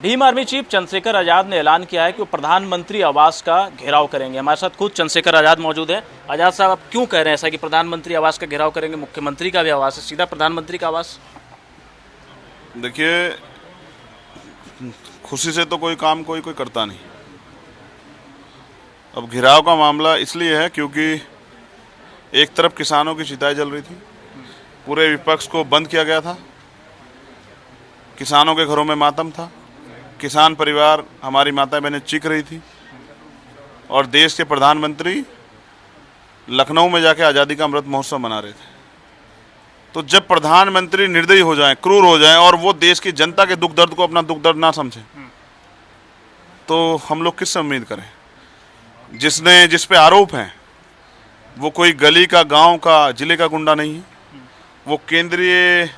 Bhim army chief Chandrashekhar Azad ने ऐलान किया है कि वो प्रधानमंत्री आवास का घेराव करेंगे। हमारे साथ खुद चंद्रशेखर आजाद मौजूद है। आजाद साहब, आप क्यों कह रहे हैं ऐसा कि प्रधानमंत्री आवास का घेराव करेंगे? मुख्यमंत्री का भी आवास है, सीधा प्रधानमंत्री का आवास। देखिए, खुशी से तो कोई काम कोई करता नहीं। अब घेराव का मामला इसलिए है क्योंकि एक तरफ किसानों की चिताएं जल रही थी, पूरे विपक्ष को बंद किया गया था, किसानों के घरों में मातम था, किसान परिवार, हमारी माता बहनें चीख रही थी, और देश के प्रधानमंत्री लखनऊ में जाके आज़ादी का अमृत महोत्सव मना रहे थे। तो जब प्रधानमंत्री निर्दयी हो जाएं, क्रूर हो जाएं और वो देश की जनता के दुख दर्द को अपना दुख दर्द ना समझें, तो हम लोग किससे उम्मीद करें? जिस पे आरोप हैं वो कोई गली का, गांव का, जिले का गुंडा नहीं है। वो केंद्रीय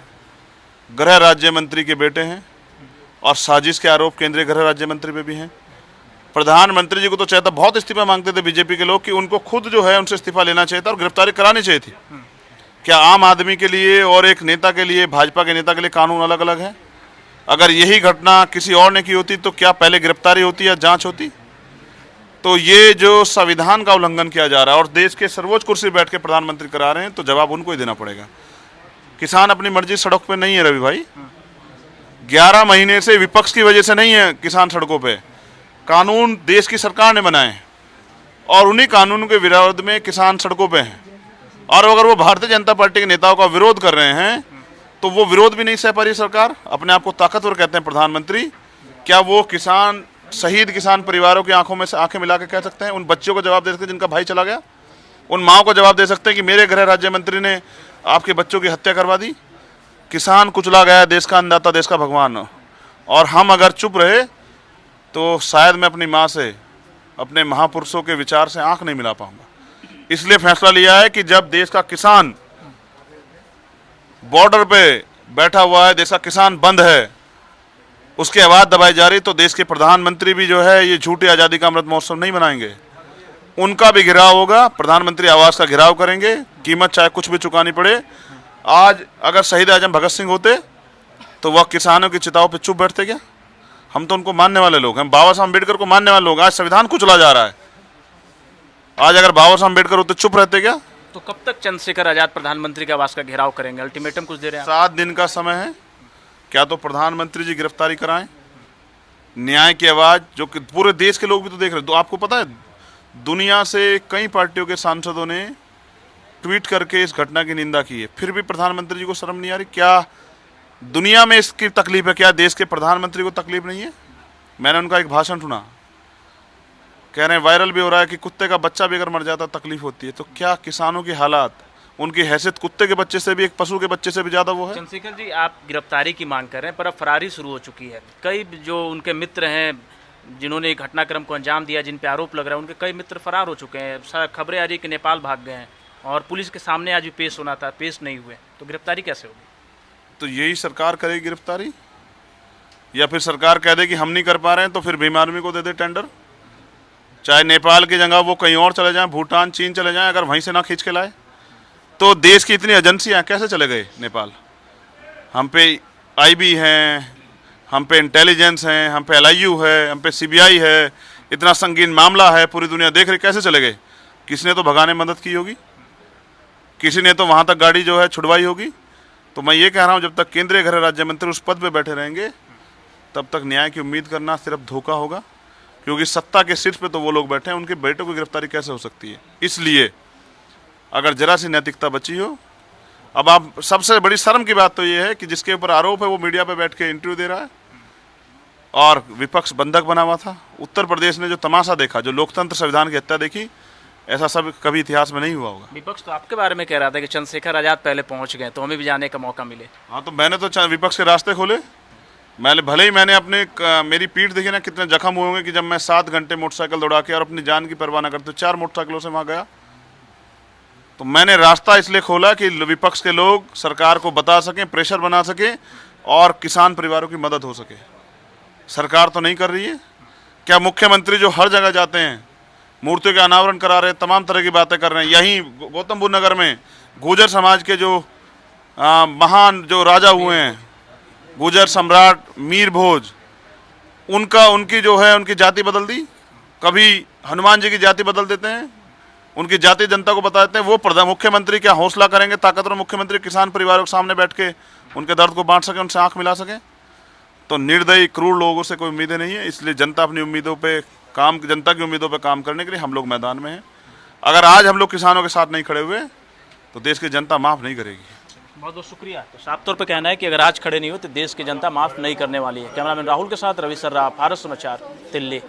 गृह राज्य मंत्री के बेटे हैं और साजिश के आरोप केंद्रीय गृह राज्य मंत्री पे भी हैं। प्रधानमंत्री जी को तो चाहता, बहुत इस्तीफा मांगते थे बीजेपी के लोग कि उनको खुद जो है उनसे इस्तीफा लेना चाहिए था और गिरफ्तारी करानी चाहिए थी। क्या आम आदमी के लिए और एक नेता के लिए, भाजपा के नेता के लिए कानून अलग अलग है? अगर यही घटना किसी और ने की होती तो क्या पहले गिरफ्तारी होती या जांच होती? तो ये जो संविधान का उल्लंघन किया जा रहा है और देश के सर्वोच्च कुर्सी बैठ के प्रधानमंत्री करा रहे हैं, तो जवाब उनको ही देना पड़ेगा। किसान अपनी मर्जी सड़क पे नहीं है रवि भाई। 11 महीने से विपक्ष की वजह से नहीं है किसान सड़कों पे। कानून देश की सरकार ने बनाए हैं और उन्हीं कानून के विरोध में किसान सड़कों पे हैं। और अगर वो भारतीय जनता पार्टी के नेताओं का विरोध कर रहे हैं तो वो विरोध भी नहीं सह पा रही सरकार। अपने आप को ताकतवर कहते हैं प्रधानमंत्री। क्या वो किसान, शहीद किसान परिवारों की आंखों में से आंखें मिला के कह सकते हैं? उन बच्चों को जवाब दे सकते हैं जिनका भाई चला गया? उन माओ को जवाब दे सकते हैं कि मेरे गृह राज्य मंत्री ने आपके बच्चों की हत्या करवा दी? किसान कुचला गया, देश का अन्नदाता, देश का भगवान, और हम अगर चुप रहे तो शायद मैं अपनी माँ से, अपने महापुरुषों के विचार से आंख नहीं मिला पाऊंगा। इसलिए फैसला लिया है कि जब देश का किसान बॉर्डर पे बैठा हुआ है, देश का किसान बंद है, उसकी आवाज दबाई जा रही, तो देश के प्रधानमंत्री भी जो है ये झूठी आज़ादी का अमृत महोत्सव नहीं मनाएंगे। उनका भी घेराव होगा, प्रधानमंत्री आवास का घेराव करेंगे, कीमत चाहे कुछ भी चुकानी पड़े। आज अगर शहीद आजम भगत सिंह होते तो वह किसानों की चिताओं पे चुप बैठते क्या? हम तो उनको मानने वाले लोग हैं, बाबा साहब अम्बेडकर को मानने वाले लोग। आज संविधान कुचला जा रहा है, आज अगर बाबा साहब अम्बेडकर होते चुप रहते क्या? तो कब तक चंद्रशेखर आजाद प्रधानमंत्री के आवास का घेराव करेंगे? अल्टीमेटम कुछ दे रहे हैं? 7 दिन का समय है। क्या तो प्रधानमंत्री जी गिरफ्तारी कराएं, न्याय की आवाज जो कि पूरे देश के लोग भी तो देख रहे हैं। तो आपको पता है, दुनिया से कई पार्टियों के सांसदों ने ट्वीट करके इस घटना की निंदा की है, फिर भी प्रधानमंत्री जी को शर्म नहीं आ रही? क्या दुनिया में इसकी तकलीफ है? क्या देश के प्रधानमंत्री को तकलीफ नहीं है? मैंने उनका एक भाषण सुना, कह रहे हैं वायरल भी हो रहा है कि कुत्ते का बच्चा भी अगर मर जाता तकलीफ होती है। तो क्या किसानों की हालात, उनकी हैसियत कुत्ते के बच्चे से भी, एक पशु के बच्चे से भी ज्यादा वो है? चंद्रशेखर जी, आप गिरफ्तारी की मांग कर रहे हैं, पर अब फरारी शुरू हो चुकी है। कई जो उनके मित्र हैं जिन्होंने घटनाक्रम को अंजाम दिया, जिन पे आरोप लग रहा है, उनके कई मित्र फरार हो चुके हैं। खबरें आ रही कि नेपाल भाग गए हैं और पुलिस के सामने आज भी पेश होना था, पेश नहीं हुए। तो गिरफ्तारी कैसे होगी? तो यही सरकार करेगी गिरफ्तारी, या फिर सरकार कह दे कि हम नहीं कर पा रहे हैं तो फिर भीम आर्मी को दे दे टेंडर। चाहे नेपाल की जगह वो कहीं और चले जाएं, भूटान, चीन चले जाएं, अगर वहीं से ना खींच के लाए तो देश की इतनी एजेंसियां कैसे चले गए नेपाल? हम पे आईबी हैं, हम पे इंटेलिजेंस हैं, हम पे LIU है, हम पे CBI है, इतना संगीन मामला है, पूरी दुनिया देख रही, कैसे चले गए? किसी ने तो भगाने में मदद की होगी, किसी ने तो वहाँ तक गाड़ी जो है छुड़वाई होगी। तो मैं ये कह रहा हूँ, जब तक केंद्रीय गृह राज्य मंत्री उस पद पे बैठे रहेंगे तब तक न्याय की उम्मीद करना सिर्फ धोखा होगा, क्योंकि सत्ता के शीर्ष पे तो वो लोग बैठे हैं, उनके बेटों की गिरफ्तारी कैसे हो सकती है? इसलिए अगर जरा सी नैतिकता बची हो, अब आप, सबसे बड़ी शर्म की बात तो ये है कि जिसके ऊपर आरोप है वो मीडिया पे बैठ के इंटरव्यू दे रहा है और विपक्ष बंधक बना हुआ था। उत्तर प्रदेश ने जो तमाशा देखा, जो लोकतंत्र संविधान की हत्या देखी, ऐसा सब कभी इतिहास में नहीं हुआ होगा। विपक्ष तो आपके बारे में कह रहा था कि चंद्रशेखर आजाद पहले पहुंच गए तो हमें भी जाने का मौका मिले। हाँ, तो मैंने तो विपक्ष के रास्ते खोले। मैंने अपने मेरी पीठ देखी ना, कितने जख्म हुए होंगे कि जब मैं 7 घंटे मोटरसाइकिल दौड़ा के और अपनी जान की परवाह न करते 4 मोटरसाइकिलों से वहाँ गया। तो मैंने रास्ता इसलिए खोला कि विपक्ष के लोग सरकार को बता सकें, प्रेशर बना सकें और किसान परिवारों की मदद हो सके। सरकार तो नहीं कर रही है। क्या मुख्यमंत्री जो हर जगह जाते हैं, मूर्तियों के अनावरण करा रहे हैं, तमाम तरह की बातें कर रहे हैं, यहीं गौतम बुद्ध नगर में गुर्जर समाज के जो महान जो राजा हुए हैं, गुर्जर सम्राट मीर भोज, उनकी जो है उनकी जाति बदल दी, कभी हनुमान जी की जाति बदल देते हैं, उनकी जाति जनता को बता देते हैं। वो मुख्यमंत्री क्या हौसला करेंगे, ताकतवर मुख्यमंत्री किसान परिवारों के सामने बैठ के उनके दर्द को बांट सके, उनसे आंख मिला सके? तो निर्दयी क्रूर लोगों से कोई उम्मीदें नहीं है। इसलिए जनता अपनी उम्मीदों पे जनता की उम्मीदों पे काम करने के लिए हम लोग मैदान में हैं। अगर आज हम लोग किसानों के साथ नहीं खड़े हुए तो देश की जनता माफ़ नहीं करेगी। बहुत बहुत शुक्रिया। तो साफ तौर पे कहना है कि अगर आज खड़े नहीं हो तो देश की जनता माफ़ नहीं करने वाली है। कैमरामैन राहुल के साथ रवि सर्रा, भारत समाचार, दिल्ली।